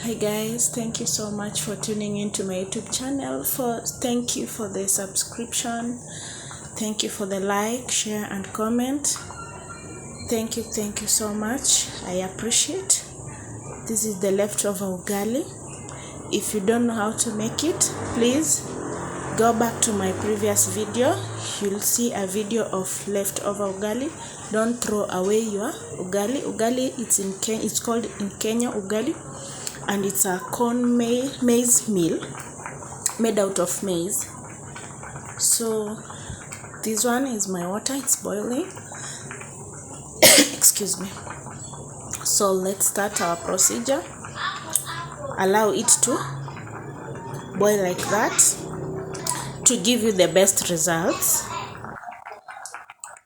Hi guys, thank you so much for tuning into my YouTube channel. Thank you for the subscription, thank you for the like, share and comment. Thank you so much. I appreciate. This is the leftover ugali. If you don't know how to make it, please go back to my previous video. You'll see a video of leftover ugali. Don't throw away your ugali. Ugali, it's called in Kenya ugali, and it's a corn maize meal made out of maize. So this one is my water, it's boiling. Excuse me. So let's start our procedure. Allow it to boil like that to give you the best results.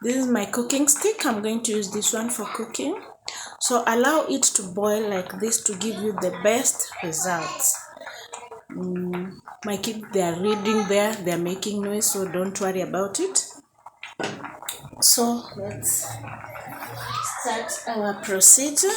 This is my cooking stick. I'm going to use this one for cooking. So allow it to boil like this to give you the best results. My kids, they are reading there, they are making noise, so don't worry about it. So let's start our procedure.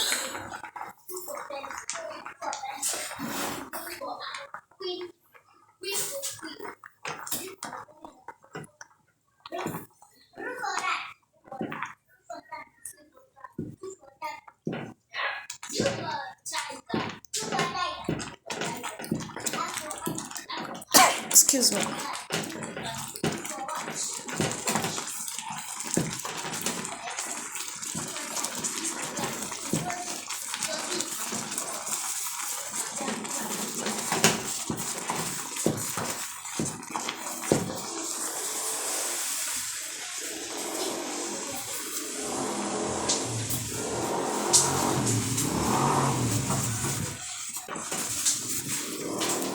Excuse me.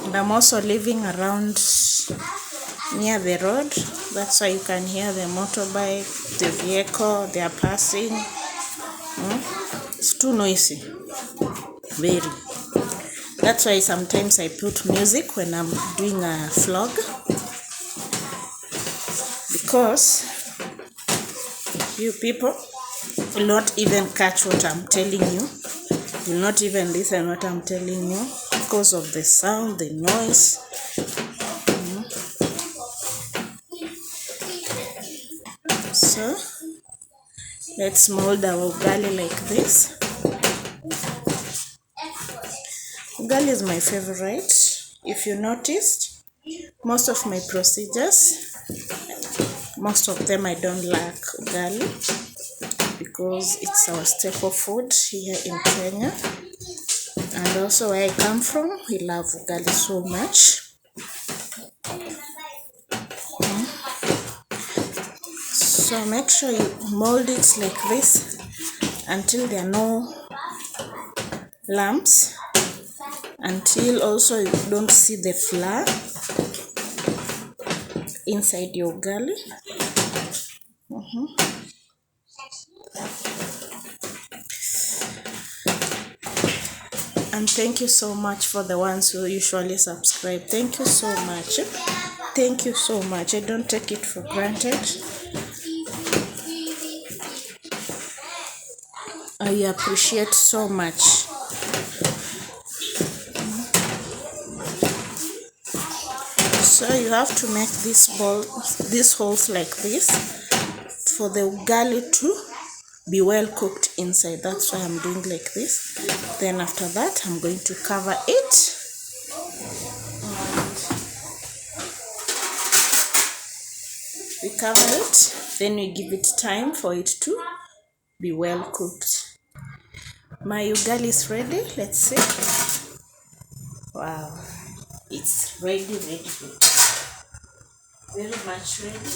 And I'm also living around near the road. That's why you can hear the motorbike, the vehicle, they are passing. It's too noisy. Very. That's why sometimes I put music when I'm doing a vlog, because you people will not even catch what I'm telling you. You'll not even listen what I'm telling you because of the sound, the noise. So let's mold our ugali like this. Ugali is my favorite. If you noticed, most of my procedures, most of them I don't like ugali, because it's our staple food here in Kenya. And also where I come from, we love ugali so much. So make sure you mold it like this until there are no lumps, until also you don't see the flour inside your ugali. And thank you so much for the ones who usually subscribe. Thank you so much. Thank you so much. I don't take it for granted. I appreciate so much. So you have to make these holes like this for the ugali to be well cooked inside. That's why I'm doing like this. Then after that, I'm going to cover it. We cover it, then we give it time for it to be well cooked. My ugali is ready. Let's see. Wow, it's ready, very much ready.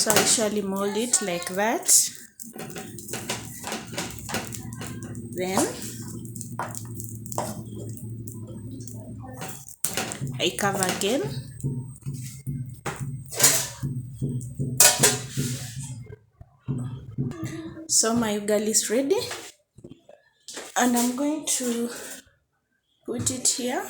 So I usually mold it like that. Then I cover again. So my ugali is ready, and I'm going to put it here.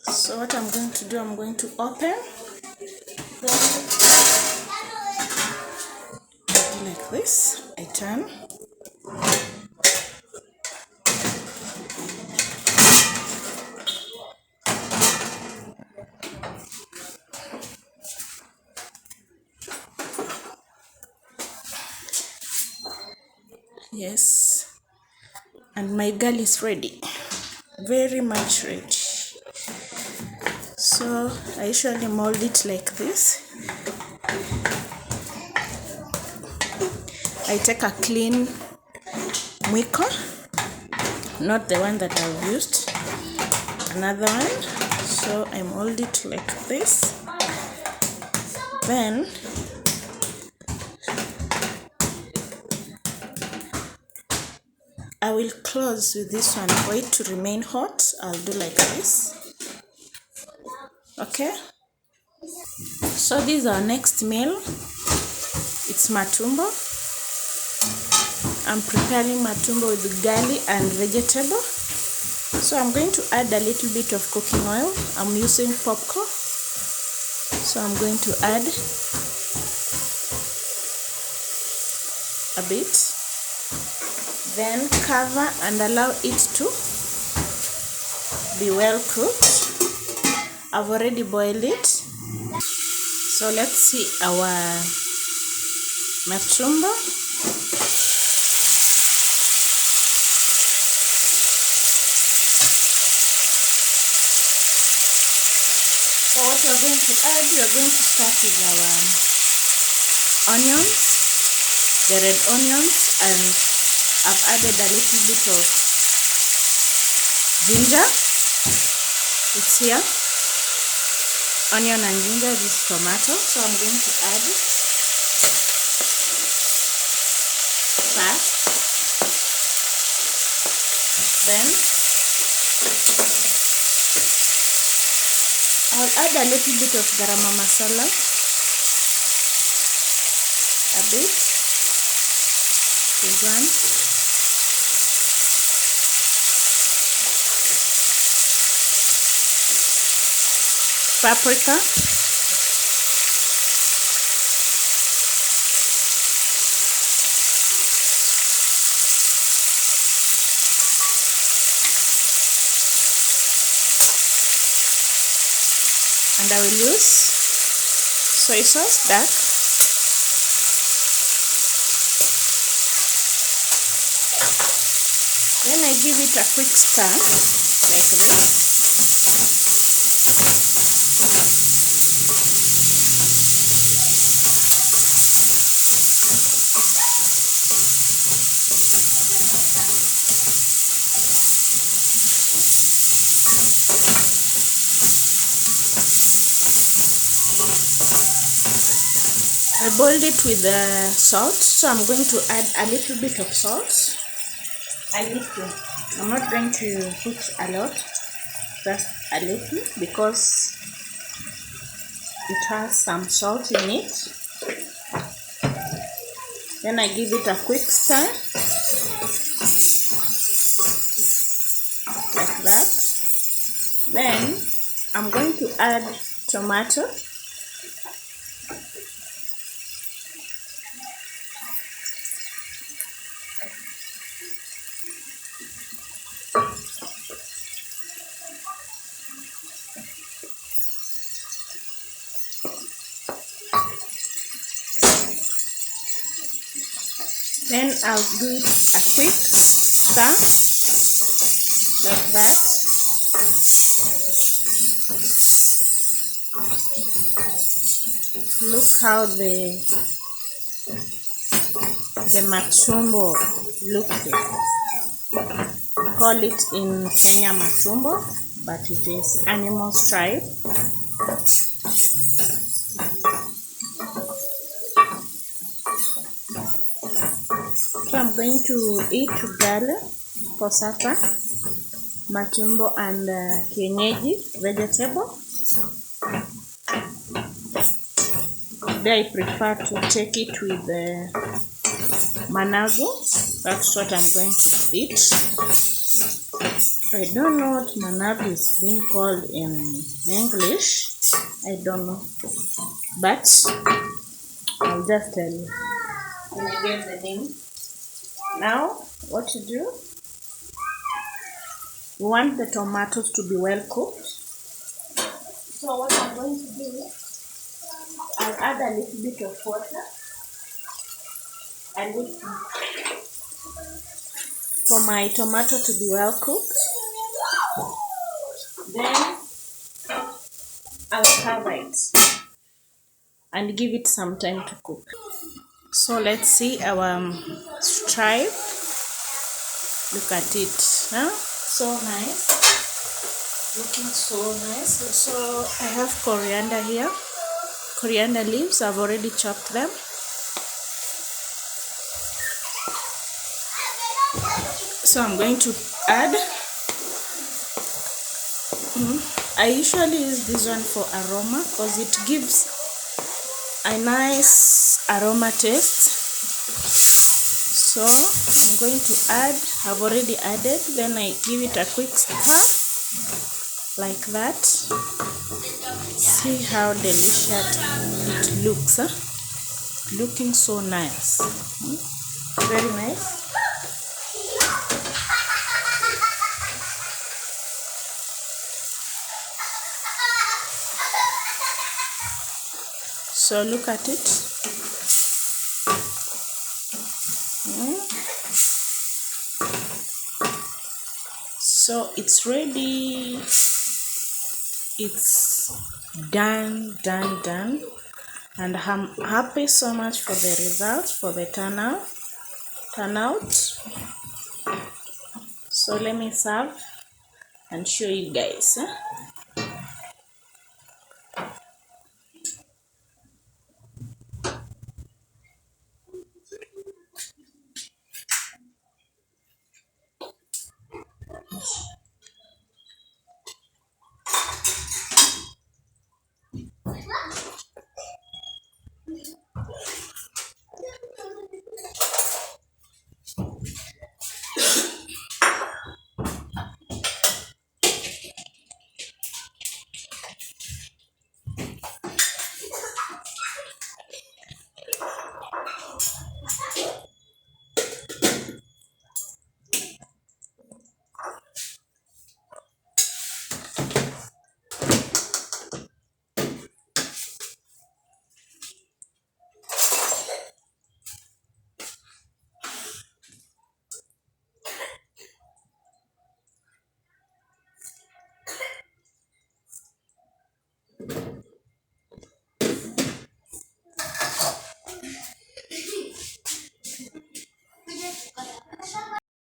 So what I'm going to do, I'm going to open, like this. I turn. Yes, and my ugali is ready, very much ready. So I usually mold it like this. I take a clean mwiko, not the one that I've used, another one. So I mold it like this. Then I will close with this one. For it to remain hot, I'll do like this. Okay, so this is our next meal. It's matumbo. I'm preparing matumbo with ugali and vegetable. So I'm going to add a little bit of cooking oil. I'm using popcorn. So I'm going to add a bit. Then cover and allow it to be well cooked. I've already boiled it. So let's see our matumbo. So what we're going to add, we're going to start with our onions, the red onions, and I've added a little bit of ginger. It's here. Onion and ginger, this tomato. So I'm going to add first. Then I'll add a little bit of garam masala, a bit, this one. Paprika, and I will use soy sauce, dark. Then I give it a quick stir like this. I boiled it with salt, so I'm going to add a little bit of salt. A little. I'm not going to put a lot, just a little, because it has some salt in it. Then I give it a quick stir, like that. Then I'm going to add tomato. Then I'll do it a quick stir, like that. Look how the matumbo looks like. We call it in Kenya matumbo. but it is animal stripe. So I'm going to eat ugali for supper, matumbo and kienyeji vegetable. Today I prefer to take it with managu. That's what I'm going to eat. I don't know what managu is being called in English. I don't know. But I'll just tell you when I get the name. Now, what to do? We want the tomatoes to be well cooked. So what I'm going to do, I'll add a little bit of water. A little for my tomato to be well cooked. Then I'll cover it and give it some time to cook. So let's see our stripe. Look at it, huh? So nice, looking so nice. So I have coriander here, coriander leaves. I've already chopped them. So I'm going to add, I usually use this one for aroma because it gives a nice aroma taste. So I'm going to add, I've already added, then I give it a quick stir like that. See how delicious it looks, huh? Looking so nice. Very nice. So look at it. So it's ready. It's done. And I'm happy so much for the results, for the turnout. So let me serve and show you guys.